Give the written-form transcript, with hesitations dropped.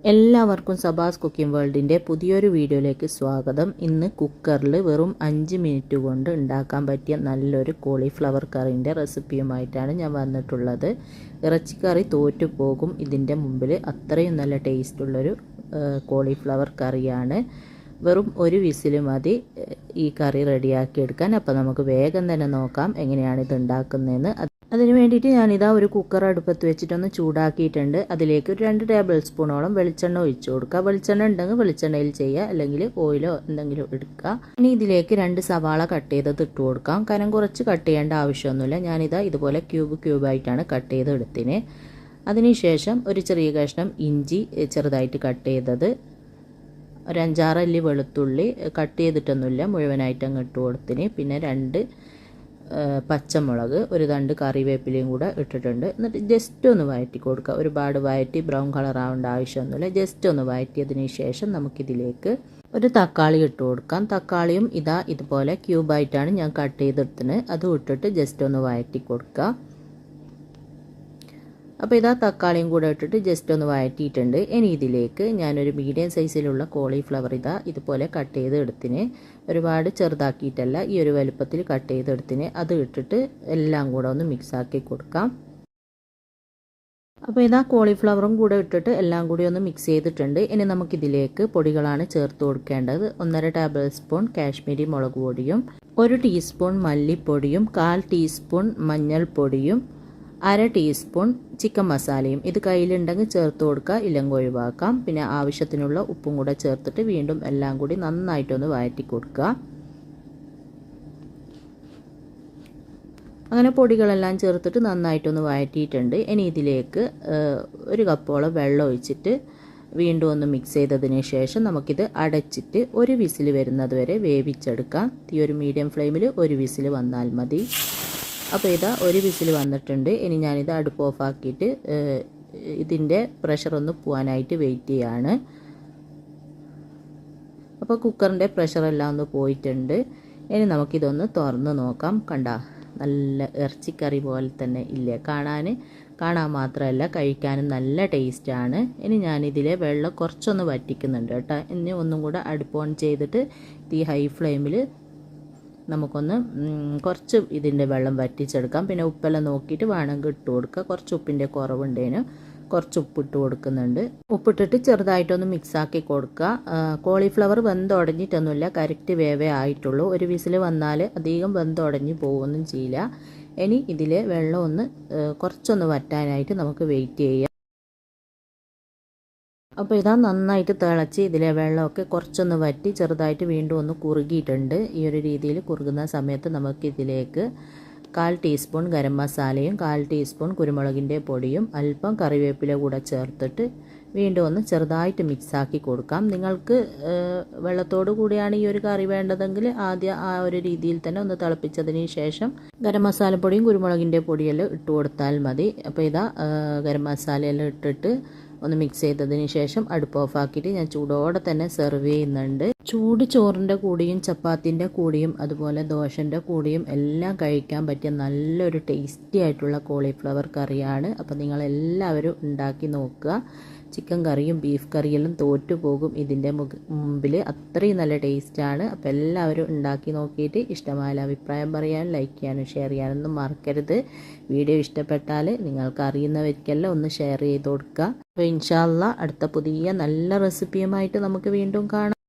എല്ലാവർക്കും സബാസ് കുക്കിംഗ് വേൾഡിൻ്റെ പുതിയൊരു വീഡിയോയിലേക്ക് സ്വാഗതം. ഇന്ന് കുക്കറിൽ വെറും 5 മിനിറ്റ് കൊണ്ട് ഉണ്ടാക്കാൻ പറ്റിയ നല്ലൊരു കോളിഫ്ലവർ കറിൻ്റെ റെസിപ്പിയുമായിട്ടാണ് ഞാൻ വന്നിട്ടുള്ളത്. ഇറച്ചിക്കറി തോറ്റു പോകും ഇതിൻ്റെ മുമ്പിൽ, അത്രയും നല്ല ടേസ്റ്റുള്ളൊരു കോളിഫ്ലവർ കറിയാണ്. വെറും ഒരു വിസിൽ മതി ഈ കറി റെഡിയാക്കി എടുക്കാൻ. അപ്പോൾ നമുക്ക് വേഗം തന്നെ നോക്കാം എങ്ങനെയാണ് ഇത് ഉണ്ടാക്കുന്നതെന്ന്. അതിന് വേണ്ടിയിട്ട് ഞാനിതാ ഒരു കുക്കർ അടുപ്പത്ത് വെച്ചിട്ടൊന്ന് ചൂടാക്കിയിട്ടുണ്ട്. അതിലേക്ക് ഒരു 2 ടേബിൾ സ്പൂണോളം വെളിച്ചെണ്ണ ഒഴിച്ചു കൊടുക്കുക. വെളിച്ചെണ്ണ ഉണ്ടെങ്കിൽ വെളിച്ചെണ്ണയിൽ ചെയ്യുക, അല്ലെങ്കിൽ ഓയിലോ എന്തെങ്കിലും എടുക്കുക. ഇനി ഇതിലേക്ക് 2 സവാള കട്ട് ചെയ്തത് ഇട്ട് കൊടുക്കാം. കനം കുറച്ച് കട്ട് ചെയ്യേണ്ട ആവശ്യമൊന്നുമില്ല. ഞാനിതാ ഇതുപോലെ ക്യൂബായിട്ടാണ് കട്ട് ചെയ്ത് എടുത്തിന്. അതിനുശേഷം ഒരു ചെറിയ കഷ്ണം ഇഞ്ചി ചെറുതായിട്ട് കട്ട് ചെയ്തത്, ഒരു 5-6 അല്ലി വെളുത്തുള്ളി കട്ട് ചെയ്തിട്ടൊന്നുമില്ല, മുഴുവനായിട്ട് അങ്ങ് ഇട്ട് കൊടുത്തിന്. പിന്നെ 2 പച്ചമുളക്, ഒരു 2 കറിവേപ്പിലയും കൂടെ ഇട്ടിട്ടുണ്ട്. എന്നിട്ട് ജസ്റ്റ് ഒന്ന് വഴറ്റി കൊടുക്കുക. ഒരുപാട് വഴറ്റി ബ്രൗൺ കളർ ആവേണ്ട ആവശ്യമൊന്നുമില്ല. ജസ്റ്റ് ഒന്ന് വഴറ്റിയതിന് ശേഷം നമുക്കിതിലേക്ക് ഒരു തക്കാളി ഇട്ട് കൊടുക്കാം. തക്കാളിയും ഇതുപോലെ ക്യൂബായിട്ടാണ് ഞാൻ കട്ട് ചെയ്തെടുത്തിന്. അതും ഇട്ടിട്ട് ജസ്റ്റ് ഒന്ന് വഴറ്റി കൊടുക്കുക. അപ്പോൾ തക്കാളിയും കൂടെ ഇട്ടിട്ട് ജസ്റ്റ് ഒന്ന് വഴറ്റിയിട്ടുണ്ട്. ഇനി ഇതിലേക്ക് ഞാനൊരു മീഡിയം സൈസിലുള്ള കോളിഫ്ലവർ ഇതുപോലെ കട്ട് ചെയ്ത് എടുത്തിന്. ഒരുപാട് ചെറുതാക്കിയിട്ടല്ല, ഈ ഒരു വലുപ്പത്തിൽ കട്ട് ചെയ്ത് എടുത്തിന്. അത് ഇട്ടിട്ട് എല്ലാം കൂടെ ഒന്ന് മിക്സാക്കി കൊടുക്കാം. അപ്പോൾ കോളിഫ്ലവറും കൂടെ ഇട്ടിട്ട് എല്ലാം കൂടി ഒന്ന് മിക്സ് ചെയ്തിട്ടുണ്ട്. ഇനി നമുക്കിതിലേക്ക് പൊടികളാണ് ചേർത്ത് കൊടുക്കേണ്ടത്. 1.5 ടേബിൾ സ്പൂൺ കാശ്മീരി മുളക് പൊടിയും, 1 ടീസ്പൂൺ മല്ലിപ്പൊടിയും, 1/4 ടീസ്പൂൺ മഞ്ഞൾപ്പൊടിയും, 1/2 ടീസ്പൂൺ ചിക്കൻ മസാലയും. ഇത് കയ്യിലുണ്ടെങ്കിൽ ചേർത്ത് കൊടുക്കുക, ഇല്ലെങ്കിൽ ഒഴിവാക്കാം. പിന്നെ ആവശ്യത്തിനുള്ള ഉപ്പും കൂടെ ചേർത്തിട്ട് വീണ്ടും എല്ലാം കൂടി നന്നായിട്ടൊന്ന് വഴറ്റി കൊടുക്കുക. അങ്ങനെ പൊടികളെല്ലാം ചേർത്തിട്ട് നന്നായിട്ടൊന്ന് വഴറ്റിയിട്ടുണ്ട്. ഇനി ഇതിലേക്ക് 1 കപ്പോളം വെള്ളം ഒഴിച്ചിട്ട് വീണ്ടും ഒന്ന് മിക്സ് ചെയ്തതിന് ശേഷം നമുക്കിത് അടച്ചിട്ട് ഒരു വിസിൽ വരുന്നത് വരെ വേവിച്ചെടുക്കാം. ഈ ഒരു മീഡിയം ഫ്ലെയിമിൽ ഒരു വിസിൽ വന്നാൽ മതി. അപ്പോൾ ഒരു വിസിൽ വന്നിട്ടുണ്ട്. ഇനി ഞാനിത് അടുപ്പ് ഓഫാക്കിയിട്ട് ഇതിൻ്റെ പ്രഷറൊന്ന് പോകാനായിട്ട് വെയിറ്റ് ചെയ്യാണ്. അപ്പോൾ കുക്കറിൻ്റെ പ്രഷറെല്ലാം ഒന്ന് പോയിട്ടുണ്ട്. ഇനി നമുക്കിതൊന്ന് തുറന്ന് നോക്കാം. കണ്ട നല്ല ഇറച്ചിക്കറി പോലെ തന്നെ ഇല്ലേ, കാണാൻ മാത്രമല്ല കഴിക്കാനും നല്ല ടേസ്റ്റാണ്. ഇനി ഞാനിതിലെ വെള്ളം കുറച്ചൊന്ന് വറ്റിക്കുന്നുണ്ട് കേട്ടോ. ഇനി ഒന്നും കൂടെ അടുപ്പ് ഓൺ ചെയ്തിട്ട് ഈ ഹൈ ഫ്ലെയിമിൽ നമുക്കൊന്ന് കുറച്ച് ഇതിൻ്റെ വെള്ളം വറ്റിച്ചെടുക്കാം. പിന്നെ ഉപ്പെല്ലാം നോക്കിയിട്ട് വേണമെങ്കിൽ ഇട്ട് കൊടുക്കുക. കുറച്ച് ഉപ്പിൻ്റെ കുറവുണ്ടേന് കുറച്ച് ഉപ്പിട്ട് കൊടുക്കുന്നുണ്ട്. ഉപ്പിട്ടിട്ട് ചെറുതായിട്ടൊന്ന് മിക്സാക്കി കൊടുക്കുക. കോളിഫ്ലവർ വെന്തുടഞ്ഞിട്ടൊന്നുമില്ല, കറക്റ്റ് വേവേ ആയിട്ടുള്ളൂ. ഒരു വിസിൽ വന്നാൽ അധികം വെന്തുടഞ്ഞ് പോകുകയൊന്നും ചെയ്യില്ല. ഇനി ഇതിലെ വെള്ളം ഒന്ന് കുറച്ചൊന്ന് വറ്റാനായിട്ട് നമുക്ക് വെയിറ്റ് ചെയ്യാം. അപ്പോൾ നന്നായിട്ട് തിളച്ച് ഇതിലെ വെള്ളമൊക്കെ കുറച്ചൊന്ന് വറ്റി ചെറുതായിട്ട് വീണ്ടും ഒന്ന് കുറുകിയിട്ടുണ്ട്. ഈ ഒരു രീതിയിൽ കുറുകുന്ന സമയത്ത് നമുക്കിതിലേക്ക് 1/4 ടീസ്പൂൺ ഗരം മസാലയും 1/4 ടീസ്പൂൺ കുരുമുളകിൻ്റെ പൊടിയും അല്പം കറിവേപ്പില കൂടെ ചേർത്തിട്ട് വീണ്ടും ഒന്ന് ചെറുതായിട്ട് മിക്സാക്കി കൊടുക്കാം. നിങ്ങൾക്ക് വെള്ളത്തോടു കൂടിയാണ് ഈ ഒരു കറി വേണ്ടതെങ്കിൽ ആദ്യം ആ ഒരു രീതിയിൽ തന്നെ ഒന്ന് തിളപ്പിച്ചതിന് ശേഷം ഗരം മസാലപ്പൊടിയും കുരുമുളകിൻ്റെ പൊടിയെല്ലാം ഇട്ട് കൊടുത്താൽ മതി. അപ്പോൾ ഗരം മസാലയെല്ലാം ഇട്ടിട്ട് ഒന്ന് മിക്സ് ചെയ്തതിന് ശേഷം അടുപ്പ് ഓഫാക്കിയിട്ട് ഞാൻ ചൂടോടെ തന്നെ സെർവ് ചെയ്യുന്നുണ്ട്. ചൂട് ചോറിൻ്റെ കൂടിയും ചപ്പാത്തിൻ്റെ കൂടിയും അതുപോലെ ദോശൻ്റെ കൂടിയും എല്ലാം കഴിക്കാൻ പറ്റിയ നല്ലൊരു ടേസ്റ്റി ആയിട്ടുള്ള കോളിഫ്ലവർ കറിയാണ്. അപ്പോൾ നിങ്ങളെല്ലാവരും ഉണ്ടാക്കി നോക്കുക. ചിക്കൻ കറിയും ബീഫ് കറിയെല്ലാം തോറ്റുപോകും ഇതിൻ്റെ മുമ്പിൽ, അത്രയും നല്ല ടേസ്റ്റാണ്. അപ്പോൾ എല്ലാവരും ഉണ്ടാക്കി നോക്കിയിട്ട് ഇഷ്ടമായ അഭിപ്രായം പറയാനും ലൈക്ക് ചെയ്യാനും ഷെയർ ചെയ്യാനൊന്നും മറക്കരുത്. വീഡിയോ ഇഷ്ടപ്പെട്ടാൽ നിങ്ങൾക്ക് അറിയുന്നവർക്കെല്ലാം ഒന്ന് ഷെയർ ചെയ്ത് കൊടുക്കുക. അപ്പോൾ ഇൻഷാ അല്ലാഹ് അടുത്ത പുതിയ നല്ല റെസിപ്പിയുമായിട്ട് നമുക്ക് വീണ്ടും കാണാം.